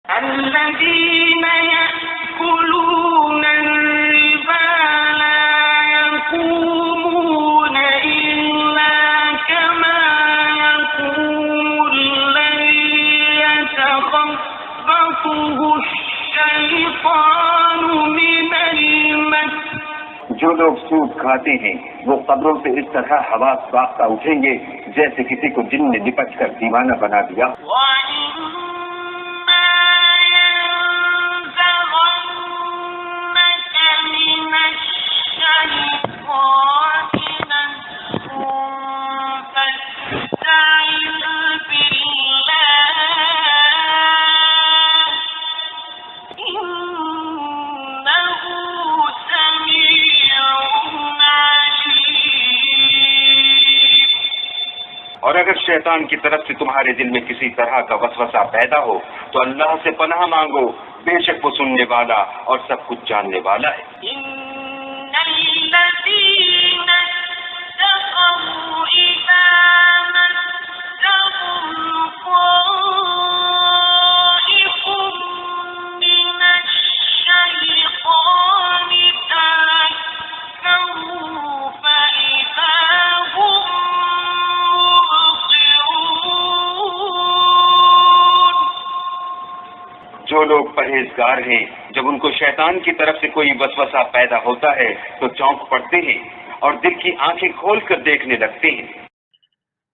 الذين يأكلون الربا لا يقومون إلا كما يقوم الذي يتخبطه الشيطان من المس. جو لوگ سود کھاتے ہیں وہ قبروں سے اس طرح حواس باختہ اٹھیں گے جیسے کسی کو جن نے لپٹ کر دیوانہ بنا دیا. اور اگر شیطان کی طرف سے تمہارے دل میں کسی طرح کا وسوسہ پیدا ہو تو اللہ سے پناہ مانگو، بے شک وہ سننے والا اور سب کچھ جاننے والا ہے. جو لوگ پرہیزگار ہیں جب ان کو شیطان کی طرف سے کوئی وسوسہ پیدا ہوتا ہے تو چونک پڑتے ہیں اور دل کی آنکھیں کھول کر دیکھنے لگتے ہیں.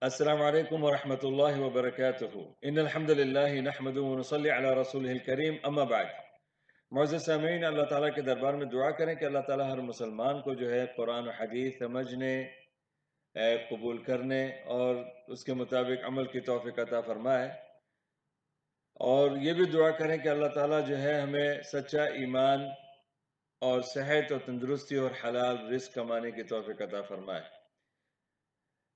السلام علیکم ورحمۃ اللہ وبرکاتہ. ان الحمد للہ نحمده ونصلی علی رسولہ الکریم. اما بعد، معزز سامعین، اللہ تعالیٰ کے دربار میں دعا کریں کہ اللہ تعالیٰ ہر مسلمان کو جو ہے قرآن و حدیث سمجھنے، قبول کرنے اور اس کے مطابق عمل کی توفیق عطا فرمائے. اور یہ بھی دعا کریں کہ اللہ تعالیٰ جو ہے ہمیں سچا ایمان اور صحت اور تندرستی اور حلال رزق کمانے کی توفیق عطا فرمائے.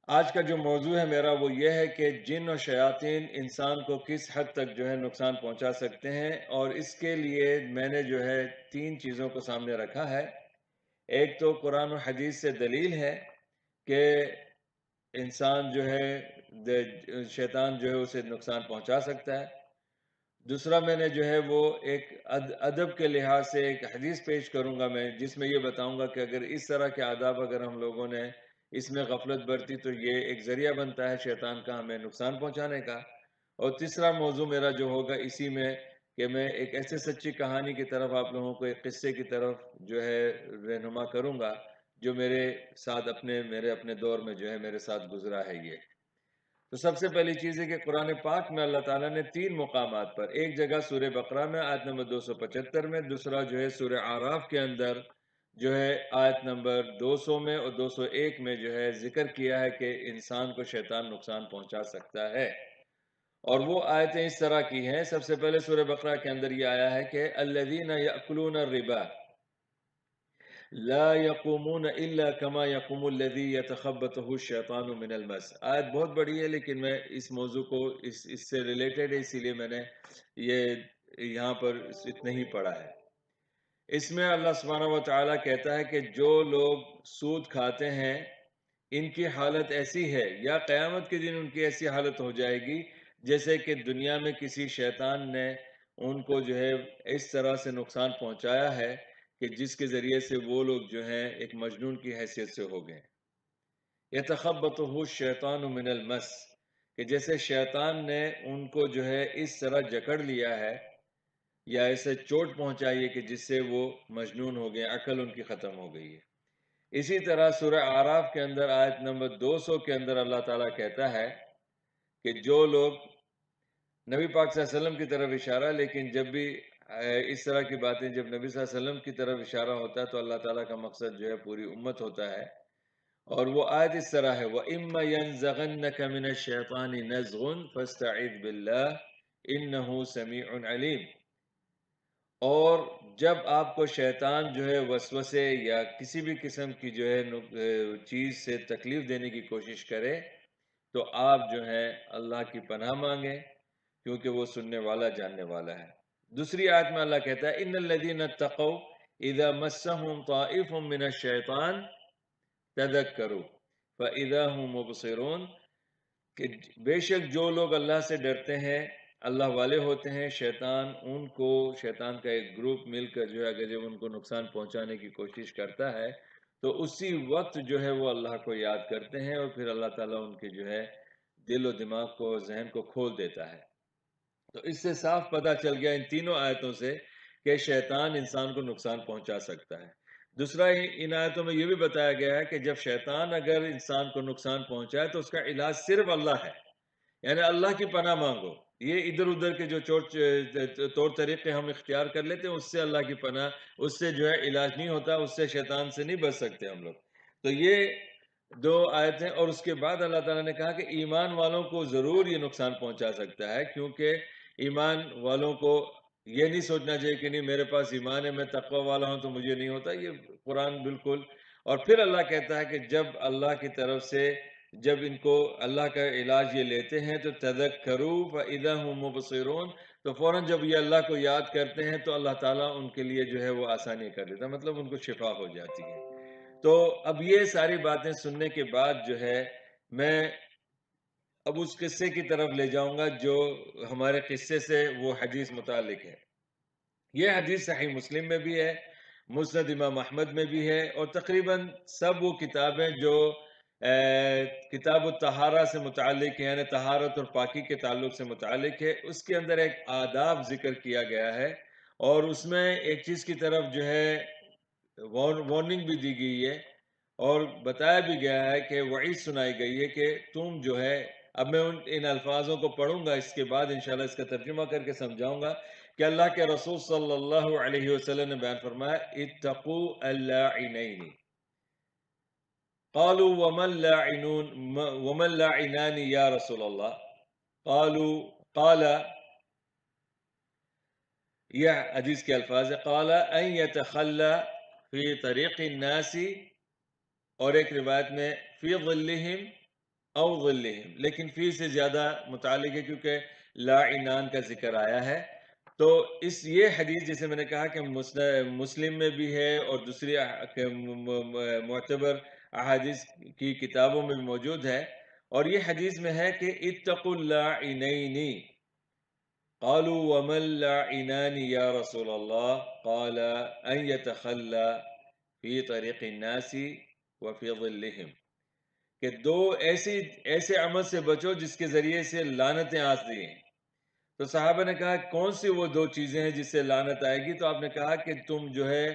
آج کا جو موضوع ہے میرا وہ یہ ہے کہ جن و شیاطین انسان کو کس حد تک جو ہے نقصان پہنچا سکتے ہیں، اور اس کے لیے میں نے جو ہے 3 چیزوں کو سامنے رکھا ہے. ایک تو قرآن و حدیث سے دلیل ہے کہ انسان جو ہے شیطان جو ہے اسے نقصان پہنچا سکتا ہے. دوسرا میں نے جو ہے وہ ایک ادب کے لحاظ سے ایک حدیث پیش کروں گا میں، جس میں یہ بتاؤں گا کہ اگر اس طرح کے آداب اگر ہم لوگوں نے اس میں غفلت برتی تو یہ ایک ذریعہ بنتا ہے شیطان کا ہمیں نقصان پہنچانے کا. اور تیسرا موضوع میرا جو ہوگا اسی میں کہ میں ایک ایسے سچی کہانی کی طرف آپ لوگوں کو ایک قصے کی طرف جو ہے رہنما کروں گا جو میرے ساتھ میرے اپنے دور میں جو ہے میرے ساتھ گزرا ہے. یہ تو سب سے پہلی چیز ہے کہ قرآن پاک میں اللہ تعالیٰ نے 3 مقامات پر، ایک جگہ سورہ بقرہ میں آیت نمبر 275 میں، دوسرا جو ہے سورہ اعراف کے اندر جو ہے آیت نمبر 200 میں اور 201 میں جو ہے ذکر کیا ہے کہ انسان کو شیطان نقصان پہنچا سکتا ہے. اور وہ آیتیں اس طرح کی ہیں. سب سے پہلے سورہ بقرہ کے اندر یہ آیا ہے کہ الذین یأکلون الربا لا يقومون الا كما يقوم الذي يتخبطه الشيطان من المس. آیت بہت بڑی ہے لیکن میں اس موضوع کو اس سے ریلیٹڈ ہے، اسی لیے میں نے یہ یہاں پر اتنا ہی پڑھا ہے. اس میں اللہ سبحانہ و تعالیٰ کہتا ہے کہ جو لوگ سود کھاتے ہیں ان کی حالت ایسی ہے، یا قیامت کے دن ان کی ایسی حالت ہو جائے گی جیسے کہ دنیا میں کسی شیطان نے ان کو جو ہے اس طرح سے نقصان پہنچایا ہے کہ جس کے ذریعے سے وہ لوگ جو ہیں ایک مجنون کی حیثیت سے ہو گئے. یتخبطہ الشیطان من المس، کہ جیسے شیطان نے ان کو جو ہے اس طرح جکڑ لیا ہے یا ایسے چوٹ پہنچائی ہے کہ جس سے وہ مجنون ہو گئے، عقل ان کی ختم ہو گئی ہے. اسی طرح سورہ اعراف کے اندر آیت نمبر 200 کے اندر اللہ تعالیٰ کہتا ہے کہ جو لوگ، نبی پاک صلی اللہ علیہ وسلم کی طرف اشارہ، لیکن جب بھی اس طرح کی باتیں جب نبی صلی اللہ علیہ وسلم کی طرف اشارہ ہوتا ہے تو اللہ تعالیٰ کا مقصد جو ہے پوری امت ہوتا ہے. اور وہ آیت اس طرح ہے وَإِمَّا يَنزَغَنَّكَ مِنَ الشَّيْطَانِ نَزْغٌ فَاسْتَعِذْ بِاللَّهِ انہ سمیع علیم۔ اور جب آپ کو شیطان جو ہے وسوسے یا کسی بھی قسم کی جو ہے چیز سے تکلیف دینے کی کوشش کرے تو آپ جو ہے اللہ کی پناہ مانگیں، کیونکہ وہ سننے والا جاننے والا ہے۔ دوسری آیت میں اللہ کہتا ہے ان الذین اتقوا اذا مسهم طائف من الشیطان تذکروا فاذا هم مبصرون، کہ بے شک جو لوگ اللہ سے ڈرتے ہیں، اللہ والے ہوتے ہیں، شیطان کا ایک گروپ مل کر جو ہے اگر جب ان کو نقصان پہنچانے کی کوشش کرتا ہے تو اسی وقت جو ہے وہ اللہ کو یاد کرتے ہیں اور پھر اللہ تعالیٰ ان کے جو ہے دل و دماغ کو، ذہن کو کھول دیتا ہے۔ تو اس سے صاف پتہ چل گیا ان تینوں آیتوں سے کہ شیطان انسان کو نقصان پہنچا سکتا ہے۔ دوسرا ان آیتوں میں یہ بھی بتایا گیا ہے کہ جب شیطان اگر انسان کو نقصان پہنچائے تو اس کا علاج صرف اللہ ہے، یعنی اللہ کی پناہ مانگو۔ یہ ادھر ادھر کے جو طور طریقے ہم اختیار کر لیتے ہیں اس سے اللہ کی پناہ، اس سے جو ہے علاج نہیں ہوتا، اس سے شیطان سے نہیں بچ سکتے ہم لوگ۔ تو یہ دو آیتیں، اور اس کے بعد اللہ تعالیٰ نے کہا کہ ایمان والوں کو ضرور یہ نقصان پہنچا سکتا ہے، کیونکہ ایمان والوں کو یہ نہیں سوچنا چاہیے کہ نہیں میرے پاس ایمان ہے، میں تقوی والا ہوں تو مجھے نہیں ہوتا، یہ قرآن بالکل۔ اور پھر اللہ کہتا ہے کہ جب اللہ کی طرف سے جب ان کو اللہ کا علاج یہ لیتے ہیں تو تذکروا فاذا هم مبصرون، تو فوراً جب یہ اللہ کو یاد کرتے ہیں تو اللہ تعالیٰ ان کے لیے جو ہے وہ آسانی کر دیتا ہے، مطلب ان کو شفا ہو جاتی ہے۔ تو اب یہ ساری باتیں سننے کے بعد جو ہے میں اب اس قصے کی طرف لے جاؤں گا جو ہمارے قصے سے وہ حدیث متعلق ہے۔ یہ حدیث صحیح مسلم میں بھی ہے، مسند امام احمد میں بھی ہے، اور تقریباً سب وہ کتابیں جو کتاب الطہارہ سے متعلق ہے، یعنی طہارت اور پاکی کے تعلق سے متعلق ہے، اس کے اندر ایک آداب ذکر کیا گیا ہے، اور اس میں ایک چیز کی طرف جو ہے وارننگ بھی دی گئی ہے اور بتایا بھی گیا ہے کہ وعید سنائی گئی ہے کہ تم جو ہے، اب میں ان الفاظوں کو پڑھوں گا، اس کے بعد انشاءاللہ اس کا ترجمہ کر کے سمجھاؤں گا کہ اللہ کے رسول صلی اللہ علیہ وسلم نے بیان فرمایا اتقوا اللاعنین، قالوا ومن لاعنان یا رسول اللہ، قال یہ حدیث کے الفاظ ہے، قال ان یتخلی فی طریق الناس، اور ایک روایت میں فی ظلہم او ظلہم، لیکن فی سے زیادہ متعلق ہے کیونکہ لاعنان کا ذکر آیا ہے۔ تو یہ حدیث جیسے میں نے کہا کہ مسلم میں بھی ہے اور دوسری معتبر احادیث کی کتابوں میں بھی موجود ہے، اور یہ حدیث میں ہے کہ اتقوا اللاعنین، قالوا ومن لاعنان یا رسول اللہ، قال ان یتخلی فی طریق الناس وفی ظلہم، کہ دو ایسے عمل سے بچو جس کے ذریعے سے لعنتیں آتی ہیں۔ تو صحابہ نے کہا کون سی وہ دو چیزیں ہیں جس سے لعنت آئے گی؟ تو آپ نے کہا کہ تم جو ہے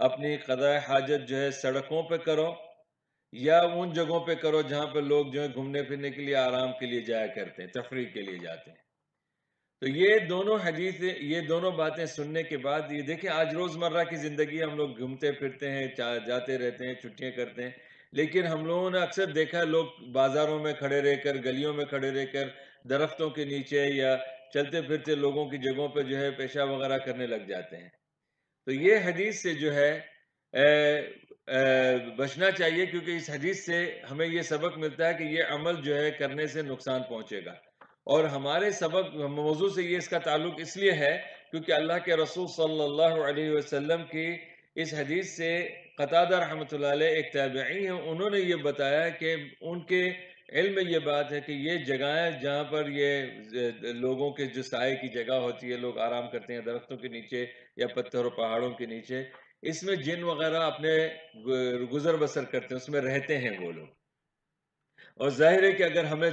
اپنی قضاء حاجت جو ہے سڑکوں پہ کرو یا ان جگہوں پہ کرو جہاں پہ لوگ جو ہے گھومنے پھرنے کے لیے، آرام کے لیے جایا کرتے ہیں، تفریح کے لیے جاتے ہیں۔ تو یہ دونوں حدیثیں، یہ دونوں باتیں سننے کے بعد یہ دیکھیں آج روزمرہ کی زندگی ہم لوگ گھومتے پھرتے ہیں، جاتے رہتے ہیں، چھٹیاں کرتے ہیں، لیکن ہم لوگوں نے اکثر دیکھا ہے لوگ بازاروں میں کھڑے رہ کر، گلیوں میں کھڑے رہ کر، درختوں کے نیچے یا چلتے پھرتے لوگوں کی جگہوں پہ جو ہے پیشاب وغیرہ کرنے لگ جاتے ہیں۔ تو یہ حدیث سے جو ہے بچنا چاہیے، کیونکہ اس حدیث سے ہمیں یہ سبق ملتا ہے کہ یہ عمل جو ہے کرنے سے نقصان پہنچے گا، اور ہمارے سبق موضوع سے یہ اس کا تعلق اس لیے ہے کیونکہ اللہ کے رسول صلی اللہ علیہ وسلم کی اس حدیث سے قتادہ رحمۃ اللہ علیہ ایک تابعی ہیں، انہوں نے یہ بتایا کہ ان کے علم میں یہ بات ہے کہ یہ جگہیں جہاں پر یہ لوگوں کے جو سائے کی جگہ ہوتی ہے، لوگ آرام کرتے ہیں درختوں کے نیچے یا پتھر و پہاڑوں کے نیچے، اس میں جن وغیرہ اپنے گزر بسر کرتے ہیں، اس میں رہتے ہیں وہ لوگ۔ اور ظاہر ہے کہ اگر ہمیں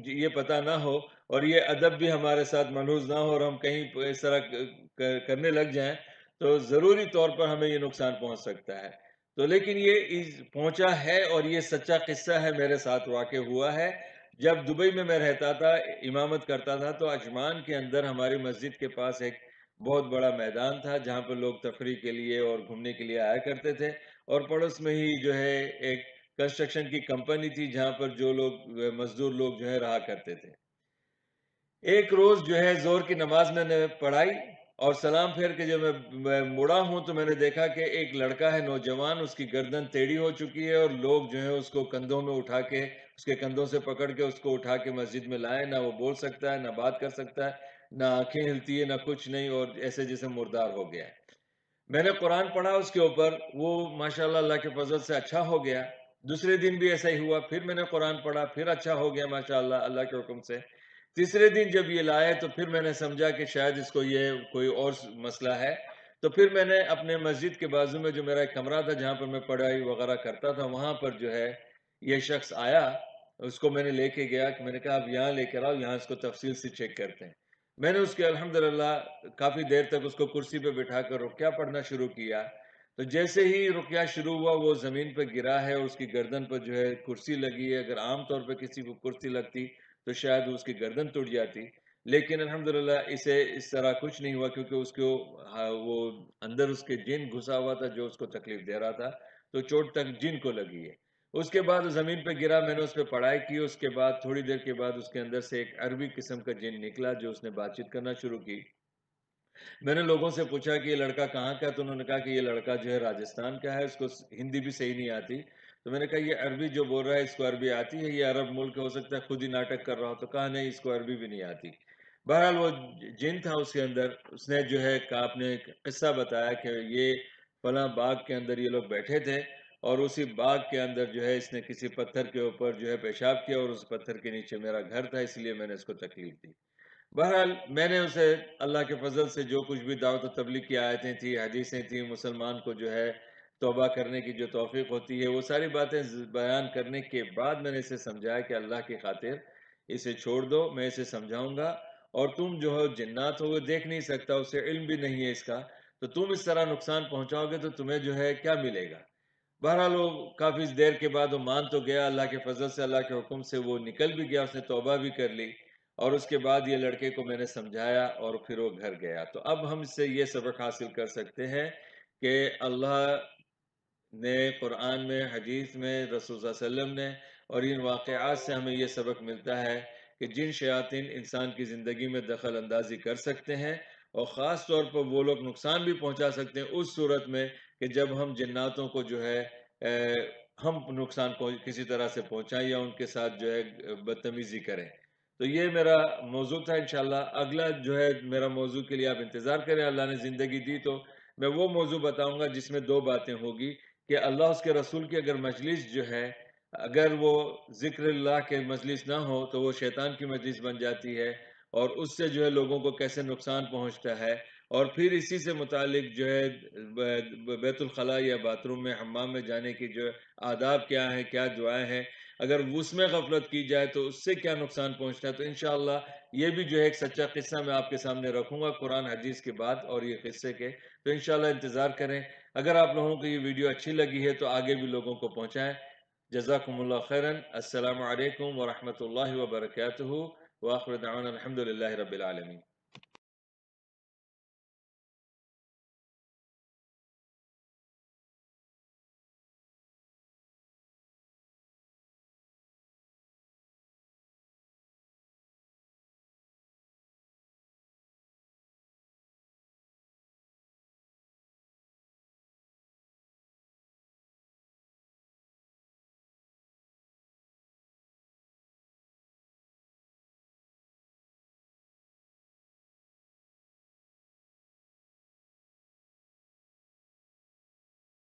یہ پتہ نہ ہو اور یہ ادب بھی ہمارے ساتھ ملحوظ نہ ہو اور ہم کہیں اس طرح کرنے لگ جائیں تو ضروری طور پر ہمیں یہ نقصان پہنچ سکتا ہے۔ تو لیکن یہ پہنچا ہے، اور یہ سچا قصہ ہے، میرے ساتھ واقع ہوا ہے۔ جب دبئی میں رہتا تھا، امامت کرتا تھا، تو اجمان کے اندر ہماری مسجد کے پاس ایک بہت بڑا میدان تھا جہاں پر لوگ تفریح کے لیے اور گھومنے کے لیے آیا کرتے تھے، اور پڑوس میں ہی جو ہے ایک کنسٹرکشن کی کمپنی تھی جہاں پر جو لوگ مزدور لوگ جو ہے رہا کرتے تھے۔ ایک روز جو ہے زور کی نماز میں نے پڑھائی اور سلام پھیر کے جب میں مڑا ہوں تو میں نے دیکھا کہ ایک لڑکا ہے نوجوان، اس کی گردن ٹیڑھی ہو چکی ہے اور لوگ جو ہے اس کو کندھوں میں اٹھا کے، اس کے کندھوں سے پکڑ کے اس کو اٹھا کے مسجد میں لائے. نہ وہ بول سکتا ہے، نہ بات کر سکتا ہے، نہ آنکھیں ہلتی ہے، نہ کچھ نہیں، اور ایسے جیسے مردار ہو گیا ہے. میں نے قرآن پڑھا اس کے اوپر، وہ ماشاءاللہ اللہ کے فضل سے اچھا ہو گیا. دوسرے دن بھی ایسا ہی ہوا، پھر میں نے قرآن پڑھا، پھر اچھا ہو گیا ماشاءاللہ اللہ کے حکم سے. تیسرے دن جب یہ لائے تو پھر میں نے سمجھا کہ شاید اس کو یہ کوئی اور مسئلہ ہے. تو پھر میں نے اپنے مسجد کے بازو میں جو میرا ایک کمرہ تھا جہاں پر میں پڑھائی وغیرہ کرتا تھا، وہاں پر جو ہے یہ شخص آیا. اس کو میں نے لے کے گیا کہ میں نے کہا اب یہاں لے کر آؤ، یہاں اس کو تفصیل سے چیک کرتے ہیں. میں نے اس کے الحمدللہ کافی دیر تک اس کو کرسی پہ بٹھا کر رقیہ پڑھنا شروع کیا. تو جیسے ہی رقیہ شروع ہوا وہ زمین پہ گرا ہے اور اس کی گردن پر جو ہے کرسی لگی ہے. اگر عام طور پہ کسی کو کرسی لگتی تو شاید اس کی گردن ٹوٹ جاتی، لیکن الحمدللہ اسے اس طرح کچھ نہیں ہوا، کیونکہ اس کو وہ اندر اس کے جن گھسا ہوا تھا جو اس کو تکلیف دے رہا تھا، تو چوٹ تک جن کو لگی ہے. اس کے بعد زمین پہ گرا، میں نے اس پہ پڑھائی کی. اس کے بعد تھوڑی دیر کے بعد اس کے اندر سے ایک عربی قسم کا جن نکلا جو اس نے بات چیت کرنا شروع کی. میں نے لوگوں سے پوچھا کہ یہ لڑکا کہاں کا ہے، تو انہوں نے کہا کہ یہ لڑکا جو ہے راجستھان کا ہے، اس کو ہندی بھی صحیح نہیں آتی. تو میں نے کہا یہ عربی جو بول رہا ہے اس کو عربی آتی ہے، یہ عرب ملک ہو سکتا ہے خود ہی ناٹک کر رہا ہو. تو کہا نہیں، اس کو عربی بھی نہیں آتی. بہرحال وہ جن تھا اس کے اندر، اس نے جو ہے آپ نے قصہ بتایا کہ یہ فلاں باغ کے اندر یہ لوگ بیٹھے تھے اور اسی باغ کے اندر جو ہے اس نے کسی پتھر کے اوپر جو ہے پیشاب کیا اور اس پتھر کے نیچے میرا گھر تھا، اس لیے میں نے اس کو تکلیف دی. بہرحال میں نے اسے اللہ کے فضل سے جو کچھ بھی دعوت و تبلیغ کی آیتیں تھیں، حدیثیں تھیں، مسلمان کو جو ہے توبہ کرنے کی جو توفیق ہوتی ہے، وہ ساری باتیں بیان کرنے کے بعد میں نے اسے سمجھایا کہ اللہ کی خاطر اسے چھوڑ دو، میں اسے سمجھاؤں گا. اور تم جو ہو جنات ہو، وہ دیکھ نہیں سکتا، اسے علم بھی نہیں ہے اس کا، تو تم اس طرح نقصان پہنچاؤ گے تو تمہیں جو ہے کیا ملے گا. بہرحال وہ کافی دیر کے بعد وہ مان تو گیا، اللہ کے فضل سے، اللہ کے حکم سے وہ نکل بھی گیا، اس نے توبہ بھی کر لی. اور اس کے بعد یہ لڑکے کو میں نے سمجھایا اور پھر وہ گھر گیا. تو اب ہم اس سے یہ سبق حاصل کر سکتے ہیں کہ اللہ نے قرآن میں، حدیث میں، رسول صلی اللہ علیہ وسلم نے، اور ان واقعات سے ہمیں یہ سبق ملتا ہے کہ جن شیاطین انسان کی زندگی میں دخل اندازی کر سکتے ہیں، اور خاص طور پر وہ لوگ نقصان بھی پہنچا سکتے ہیں اس صورت میں کہ جب ہم جناتوں کو جو ہے ہم نقصان کسی طرح سے پہنچائیں یا ان کے ساتھ جو ہے بدتمیزی کریں. تو یہ میرا موضوع تھا. انشاءاللہ اگلا جو ہے میرا موضوع کے لیے آپ انتظار کریں. اللہ نے زندگی دی تو میں وہ موضوع بتاؤں گا جس میں دو باتیں ہوگی کہ اللہ اس کے رسول کی اگر مجلس جو ہے، اگر وہ ذکر اللہ کے مجلس نہ ہو تو وہ شیطان کی مجلس بن جاتی ہے، اور اس سے جو ہے لوگوں کو کیسے نقصان پہنچتا ہے. اور پھر اسی سے متعلق جو ہے بیت الخلاء یا باتھ روم میں، حمام میں جانے کی جو آداب کیا ہیں، کیا دعائیں ہیں، اگر اس میں غفلت کی جائے تو اس سے کیا نقصان پہنچتا ہے. تو انشاءاللہ یہ بھی جو ہے ایک سچا قصہ میں آپ کے سامنے رکھوں گا قرآن حدیث کے بعد اور یہ قصے کے. تو انشاءاللہ انتظار کریں. اگر آپ لوگوں کو یہ ویڈیو اچھی لگی ہے تو آگے بھی لوگوں کو پہنچائیں. جزاکم اللہ خیرن. السلام علیکم ورحمۃ اللہ وبرکاتہ. وآخر دعوانا الحمد للہ رب العالمین.